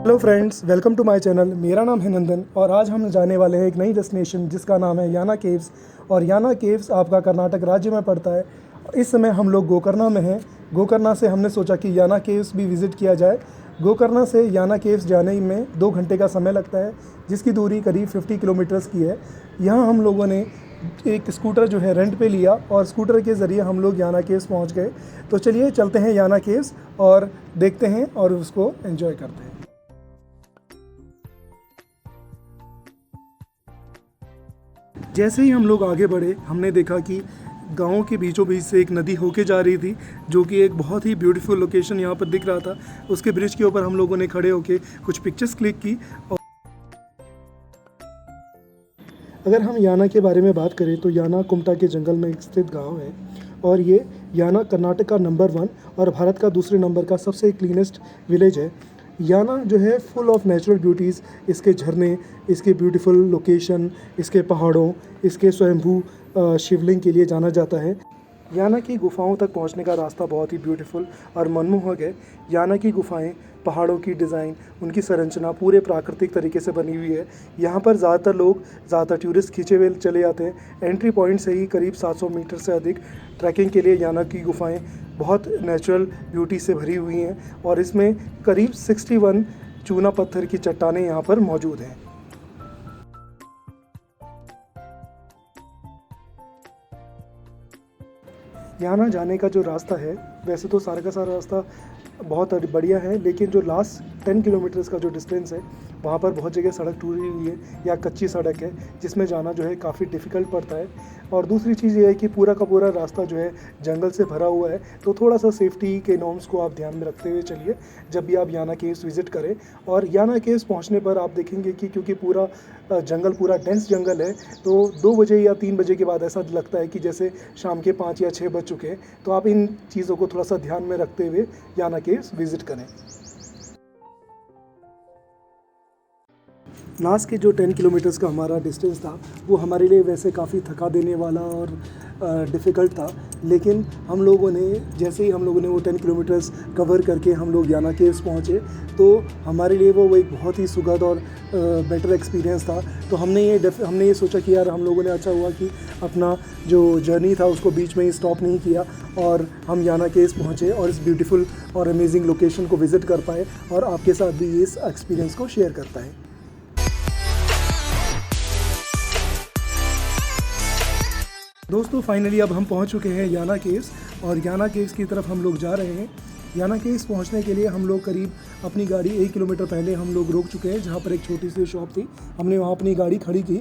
Hello friends, welcome to my channel. मेरा नाम है नंदन और आज हम जाने वाले हैं एक नई डेस्टिनेशन जिसका नाम है याना केव्स। और याना केव्स आपका कर्नाटक राज्य में पड़ता है। इस समय हम लोग गोकर्णा में हैं। गोकर्णा से हमने सोचा कि याना केव्स भी विज़िट किया जाए। गोकर्णा से याना केव्स जाने में 2 घंटे का समय लगता है, जिसकी दूरी करीब 50 किलोमीटर्स की है। यहाँ हम लोगों ने एक स्कूटर जो है रेंट पे लिया और स्कूटर के ज़रिए हम लोग याना केव्स पहुँच गए। तो चलिए चलते हैं याना केव्स और देखते हैं और उसको एंजॉय करते हैं। जैसे ही हम लोग आगे बढ़े, हमने देखा कि गाँव के बीचों बीच से एक नदी होके जा रही थी, जो कि एक बहुत ही ब्यूटीफुल लोकेशन यहाँ पर दिख रहा था। उसके ब्रिज के ऊपर हम लोगों ने खड़े होके कुछ पिक्चर्स क्लिक की। और अगर हम याना के बारे में बात करें तो याना कुमटा के जंगल में स्थित गांव है और ये याना कर्नाटक का नंबर 1 और भारत का दूसरे नंबर का सबसे क्लीनेस्ट विलेज है। याना जो है फुल ऑफ नेचुरल ब्यूटीज़, इसके झरने, इसके ब्यूटीफुल लोकेशन, इसके पहाड़ों, इसके स्वयंभू शिवलिंग के लिए जाना जाता है। याना की गुफाओं तक पहुंचने का रास्ता बहुत ही ब्यूटीफुल और मनमोहक है। याना की गुफाएं, पहाड़ों की डिज़ाइन, उनकी संरचना पूरे प्राकृतिक तरीके से बनी हुई है। यहाँ पर ज़्यादातर टूरिस्ट खींचे हुए चले जाते हैं। एंट्री पॉइंट से ही करीब 700 मीटर से अधिक ट्रैकिंग के लिए याना की गुफाएं बहुत नेचुरल ब्यूटी से भरी हुई हैं और इसमें करीब 61 चूना पत्थर की चट्टानें यहाँ पर मौजूद हैं। याना जाने का जो रास्ता है, वैसे तो सारा का सारा रास्ता बहुत बढ़िया है, लेकिन जो लास्ट 10 किलोमीटर्स का जो डिस्टेंस है, वहाँ पर बहुत जगह सड़क टूटी हुई है या कच्ची सड़क है, जिसमें जाना जो है काफ़ी डिफ़िकल्ट पड़ता है। और दूसरी चीज़ ये है कि पूरा का पूरा रास्ता जो है जंगल से भरा हुआ है, तो थोड़ा सा सेफ्टी के नॉर्म्स को आप ध्यान में रखते हुए चलिए जब भी आप याना केव्स विज़िट करें। और याना केव्स पहुँचने पर आप देखेंगे कि क्योंकि पूरा जंगल पूरा डेंस जंगल है, तो 2 बजे या 3 बजे के बाद ऐसा लगता है कि जैसे शाम के 5 या 6 बज चुके हैं। तो आप इन चीज़ों को थोड़ा सा ध्यान में रखते हुए याना केव्स विज़िट करें। लास्ट के जो 10 किलोमीटर्स का हमारा डिस्टेंस था, वो हमारे लिए वैसे काफ़ी थका देने वाला और डिफ़िकल्ट था, लेकिन हम लोगों ने जैसे ही हम लोगों ने वो 10 किलोमीटर्स कवर करके हम लोग याना केव्स पहुँचे, तो हमारे लिए वो एक बहुत ही सुखद और बेटर एक्सपीरियंस था। तो हमने ये सोचा कि यार हम लोगों ने अच्छा हुआ कि अपना जो जर्नी था उसको बीच में ही स्टॉप नहीं किया और हम याना केव्स पहुँचे और इस ब्यूटीफुल और अमेजिंग लोकेशन को विज़िट कर पाए और आपके साथ भी इस एक्सपीरियंस को शेयर कर पाए। दोस्तों, फाइनली अब हम पहुंच चुके हैं याना केव्स और याना केव्स की तरफ हम लोग जा रहे हैं। याना केव्स पहुंचने के लिए हम लोग करीब अपनी गाड़ी 1 किलोमीटर पहले हम लोग रोक चुके हैं, जहां पर एक छोटी सी शॉप थी। हमने वहां अपनी गाड़ी खड़ी की।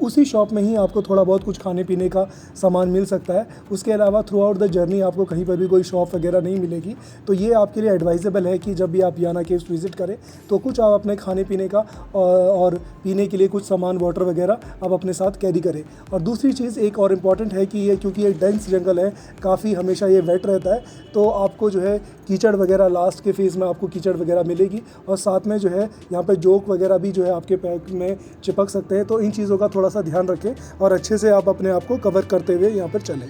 उसी शॉप में ही आपको थोड़ा बहुत कुछ खाने पीने का सामान मिल सकता है। उसके अलावा थ्रू आउट द जर्नी आपको कहीं पर भी कोई शॉप वगैरह नहीं मिलेगी। तो ये आपके लिए एडवाइजेबल है कि जब भी आप याना केव्स विज़िट करें तो कुछ आप अपने खाने पीने का और पीने के लिए कुछ सामान, वाटर वगैरह आप अपने साथ कैरी करें। और दूसरी चीज़ एक और इम्पॉर्टेंट है कि ये क्योंकि ये डेंस जंगल है, काफ़ी हमेशा ये वेट रहता है, तो आपको जो है कीचड़ वगैरह लास्ट के फेज़ में आपको कीचड़ वगैरह मिलेगी और साथ में जो है यहाँ पे जोक वगैरह भी जो है आपके पैर में चिपक सकते हैं। तो इन चीज़ों का थोड़ा सा ध्यान रखें और अच्छे से आप अपने आप को कवर करते हुए यहाँ पर चलें।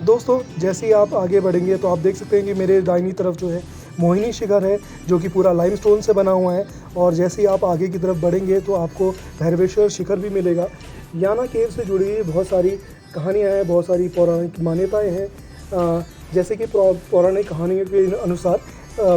दोस्तों, जैसे ही आप आगे बढ़ेंगे तो आप देख सकते हैं कि मेरे दाहिनी तरफ जो है मोहिनी शिखर है, जो कि पूरा लाइमस्टोन से बना हुआ है। और जैसे ही आप आगे की तरफ बढ़ेंगे तो आपको भैरवेश्वर शिखर भी मिलेगा। याना केव से जुड़ी हुई बहुत सारी कहानियाँ हैं, बहुत सारी पौराणिक मान्यताएँ हैं। जैसे कि पौराणिक कहानियों के अनुसार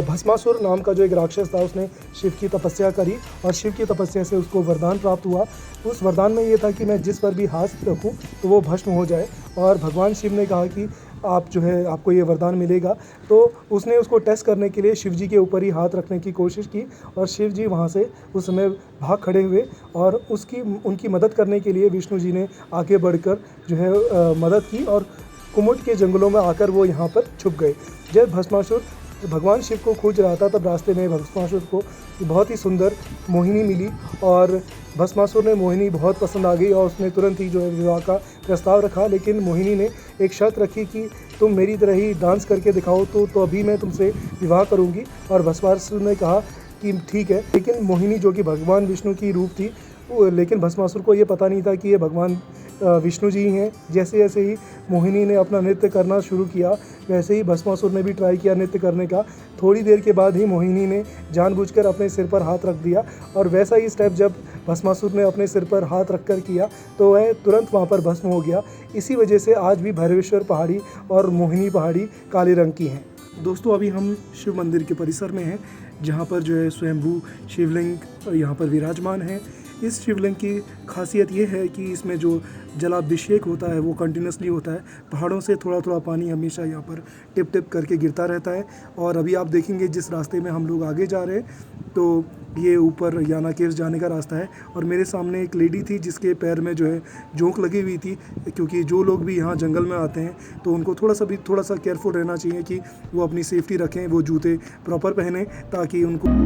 भस्मासुर नाम का जो एक राक्षस था, उसने शिव की तपस्या करी और शिव की तपस्या से उसको वरदान प्राप्त हुआ। उस वरदान में ये था कि मैं जिस पर भी हाथ रखूं तो वो भस्म हो जाए। और भगवान शिव ने कहा कि आप जो है आपको ये वरदान मिलेगा। तो उसने उसको टेस्ट करने के लिए शिव जी के ऊपर ही हाथ रखने की कोशिश की और शिव जी वहाँ से उस समय भाग खड़े हुए और उनकी मदद करने के लिए विष्णु जी ने आगे बढ़कर जो है मदद की और कुमुट के जंगलों में आकर वो यहाँ पर छुप गए। जब भस्मासुर भगवान शिव को खोज रहा था, तब रास्ते में भस्मासुर को बहुत ही सुंदर मोहिनी मिली और भस्मासुर ने मोहिनी बहुत पसंद आ गई और उसने तुरंत ही जो है विवाह का प्रस्ताव रखा। लेकिन मोहिनी ने एक शर्त रखी कि तुम मेरी तरह ही डांस करके दिखाओ तो अभी मैं तुमसे विवाह करूंगी। और भस्मासुर ने कहा कि ठीक है। लेकिन मोहिनी, जो कि भगवान विष्णु की रूप थी, लेकिन भस्मासुर को ये पता नहीं था कि ये भगवान विष्णु जी हैं। जैसे जैसे ही मोहिनी ने अपना नृत्य करना शुरू किया, वैसे ही भस्मासुर ने भी ट्राई किया नृत्य करने का। थोड़ी देर के बाद ही मोहिनी ने जानबूझकर अपने सिर पर हाथ रख दिया, और वैसा ही स्टेप जब भस्मासुर ने अपने सिर पर हाथ रख कर किया तो वह तुरंत वहाँ पर भस्म हो गया। इसी वजह से आज भी भैरवेश्वर पहाड़ी और मोहिनी पहाड़ी काले रंग की हैं। दोस्तों, अभी हम शिव मंदिर के परिसर में हैं, जहाँ पर जो है स्वयंभू शिवलिंग यहाँ पर विराजमान है। इस शिवलिंग की खासियत ये है कि इसमें जो जलाभिषेक होता है वो कंटिन्यूसली होता है। पहाड़ों से थोड़ा थोड़ा पानी हमेशा यहाँ पर टिप टिप करके गिरता रहता है। और अभी आप देखेंगे जिस रास्ते में हम लोग आगे जा रहे हैं तो ये ऊपर याना केव्स जाने का रास्ता है। और मेरे सामने एक लेडी थी जिसके पैर में जो है जोंक लगी हुई थी, क्योंकि जो लोग भी यहाँ जंगल में आते हैं तो उनको थोड़ा सा केयरफुल रहना चाहिए कि वो अपनी सेफ्टी रखें, वो जूते प्रॉपर पहने ताकि उनको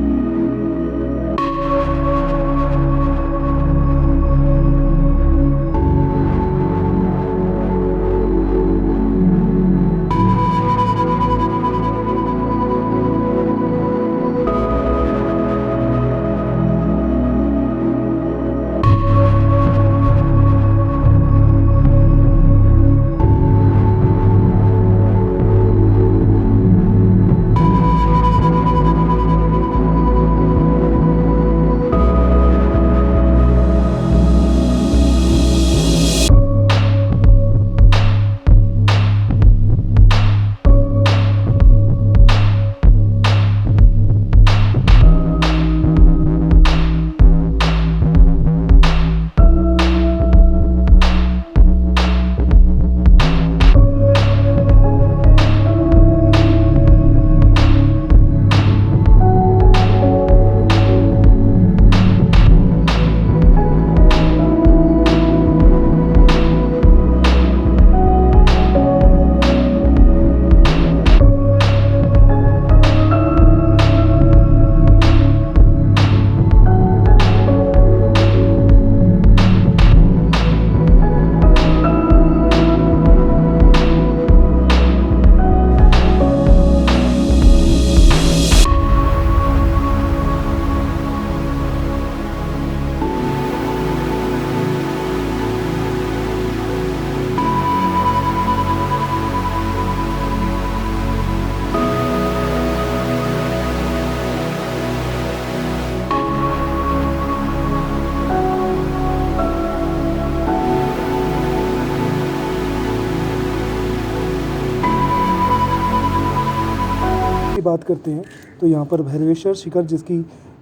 बात करते हैं तो यहाँ पर भैरवेश्वर शिखर, जिसकी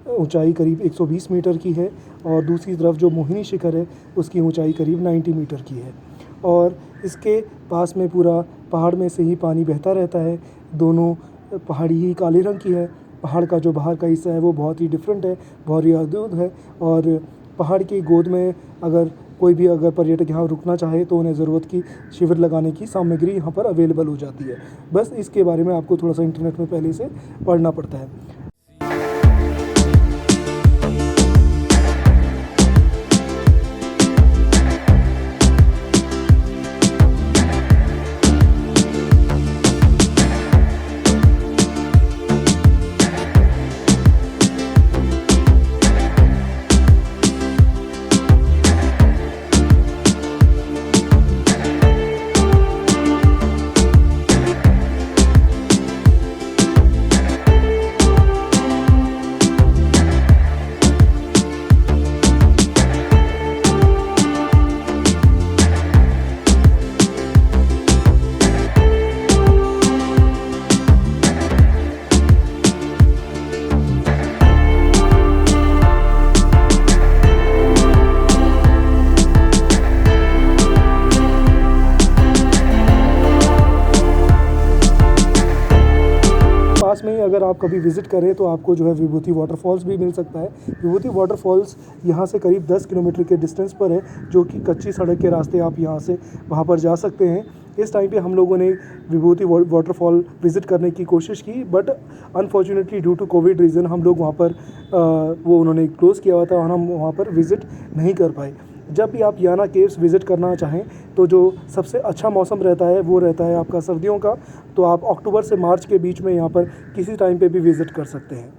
ऊंचाई करीब 120 मीटर की है, और दूसरी तरफ जो मोहिनी शिखर है उसकी ऊंचाई करीब 90 मीटर की है। और इसके पास में पूरा पहाड़ में से ही पानी बहता रहता है। दोनों पहाड़ी ही काले रंग की है। पहाड़ का जो बाहर का हिस्सा है वो बहुत ही डिफरेंट है, बहुत ही अद्भुत है। और पहाड़ की गोद में कोई भी पर्यटक यहाँ रुकना चाहे तो उन्हें ज़रूरत की शिविर लगाने की सामग्री यहाँ पर अवेलेबल हो जाती है। बस इसके बारे में आपको थोड़ा सा इंटरनेट में पहले से पढ़ना पड़ता है। पास में ही अगर आप कभी विज़िट करें तो आपको जो है विभूति वाटरफॉल्स भी मिल सकता है। विभूति वाटरफॉल्स यहाँ से करीब 10 किलोमीटर के डिस्टेंस पर है, जो कि कच्ची सड़क के रास्ते आप यहाँ से वहाँ पर जा सकते हैं। इस टाइम पे हम लोगों ने विभूति वाटरफॉल विज़िट करने की कोशिश की, but unfortunately due to covid reason हम लोग वहाँ पर वो उन्होंने क्लोज़ किया हुआ था और हम वहाँ पर विज़िट नहीं कर पाए। जब भी आप याना केव्स विज़िट करना चाहें तो जो सबसे अच्छा मौसम रहता है वो रहता है आपका सर्दियों का। तो आप अक्टूबर से मार्च के बीच में यहाँ पर किसी टाइम पे भी विज़िट कर सकते हैं।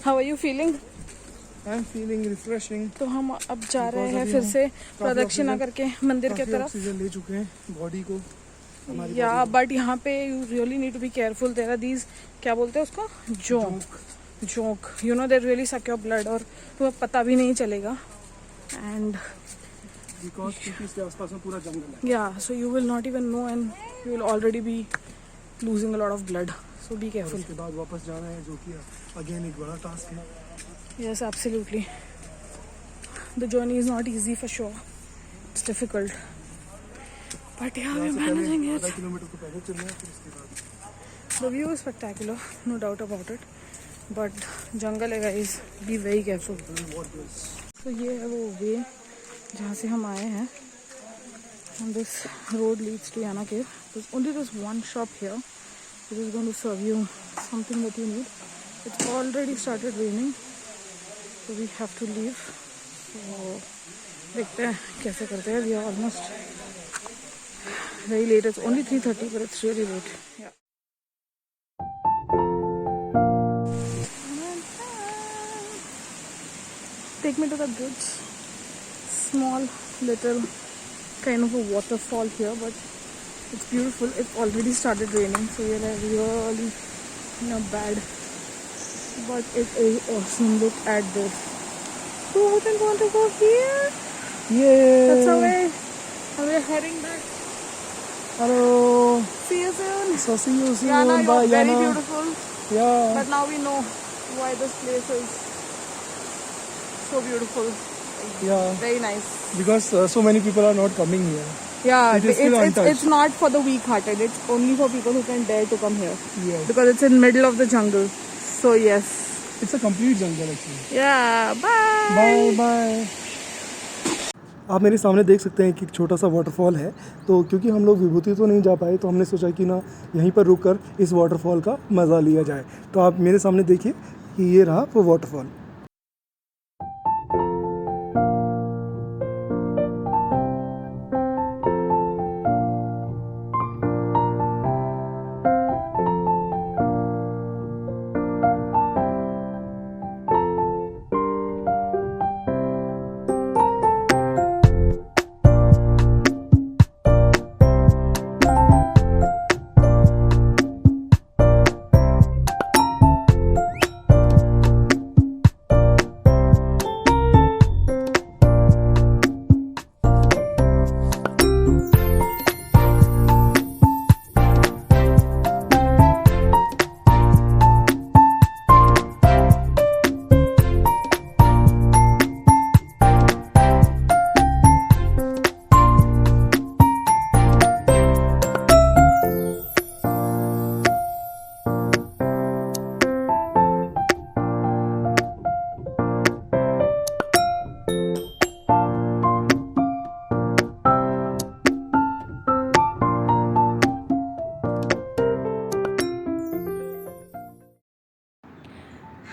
How are you feeling? I am feeling refreshing. तो हम अब जा रहे हैं फिर से प्रदक्षिणा करके मंदिर के तरफ। ऑक्सीजन ले चुके हैं बॉडी को। या बट यहाँ पे you really need to be careful. There are these, क्या बोलते हैं उसको, जोंक, you know, they really suck your blood और तुम्हें पता भी नहीं चलेगा। एंड बिकॉज क्योंकि इसके आसपास में पूरा जंगल है। या so you will not even know and you will already be losing a lot of blood, so be careful. उसके बाद वापस जाना है, जो कि अगेन एक बड़ा टास्क है। Yes, absolutely. The journey is not easy for sure. It's difficult. But yeah, we're managing it. 1.5 kilometre तो पैदल चलना है, फिर उसके बाद The view is spectacular, no doubt about it. But jungle है guys, be very careful. So ये है वो way जहाँ से हम आए हैं. And this road leads to Yana Cave. There's only this one shop here which is going to serve you something that you need. It's already started raining. So we have to leave. So देखते हैं कैसे करते हैं. We are almost very late. It's only 3:30, but it's really late. Yeah. Take me to the bridge. Small little kind of a waterfall here, but it's beautiful. It's already started raining, so you're like really not bad. But it is awesome. Look at this. Who wouldn't want to go here? Yeah. That's our way. And we're heading back. Hello. See you soon. So see you soon. Yana, Bye, you're very Yana. beautiful. Yeah. But now we know why this place is so beautiful. Yeah. Very nice. Because so many people are not coming here. Yeah, It is still untouched. it's not for the weak-hearted. It's only for people who can dare to come here. Yes. Because it's in middle of the jungle. So yes. It's a complete jungle actually. Yeah. Bye. Bye bye. आप मेरे सामने देख सकते हैं कि एक छोटा सा वाटरफॉल है। तो क्योंकि हम लोग विभूति तो नहीं जा पाए, तो हमने सोचा कि ना यहीं पर रुककर इस वाटरफॉल का मज़ा लिया जाए। तो आप मेरे सामने देखिए कि ये रहा वो waterfall.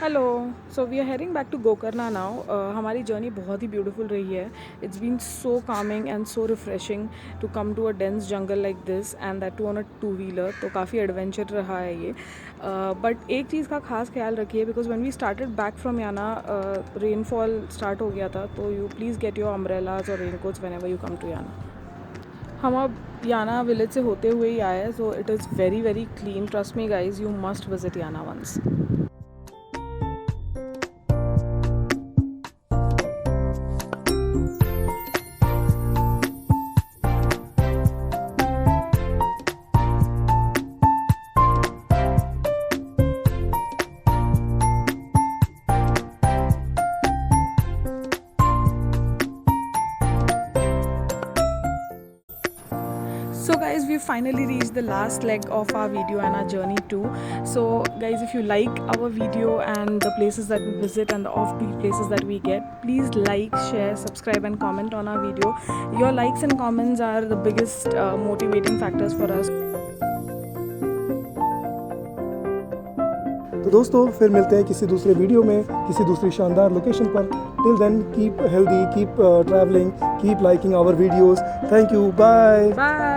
Hello, so we are heading back to Gokarna now. हमारी जर्नी बहुत ही ब्यूटीफुल रही है। It's been so calming and so refreshing to come to a dense jungle like this and that too on a 2-wheeler। तो काफ़ी adventure रहा है ये। बट एक चीज़ का खास ख्याल रखिए, because when we started back from Yana rainfall start हो गया था। तो you please get your umbrellas और raincoats whenever you come to Yana. हम अब याना विलेज से होते हुए ही आए, so it is very very clean. Trust me guys, you must visit Yana once. So guys, we finally reached the last leg of our video and our journey too. So guys, if you like our video and the places that we visit and the offbeat places that we get, please like, share, subscribe and comment on our video. Your likes and comments are the biggest motivating factors for us. तो दोस्तों फिर मिलते हैं किसी दूसरे video में, किसी दूसरी शानदार लोकेशन पर। Till then keep healthy, keep travelling, keep liking our videos. Thank you, bye.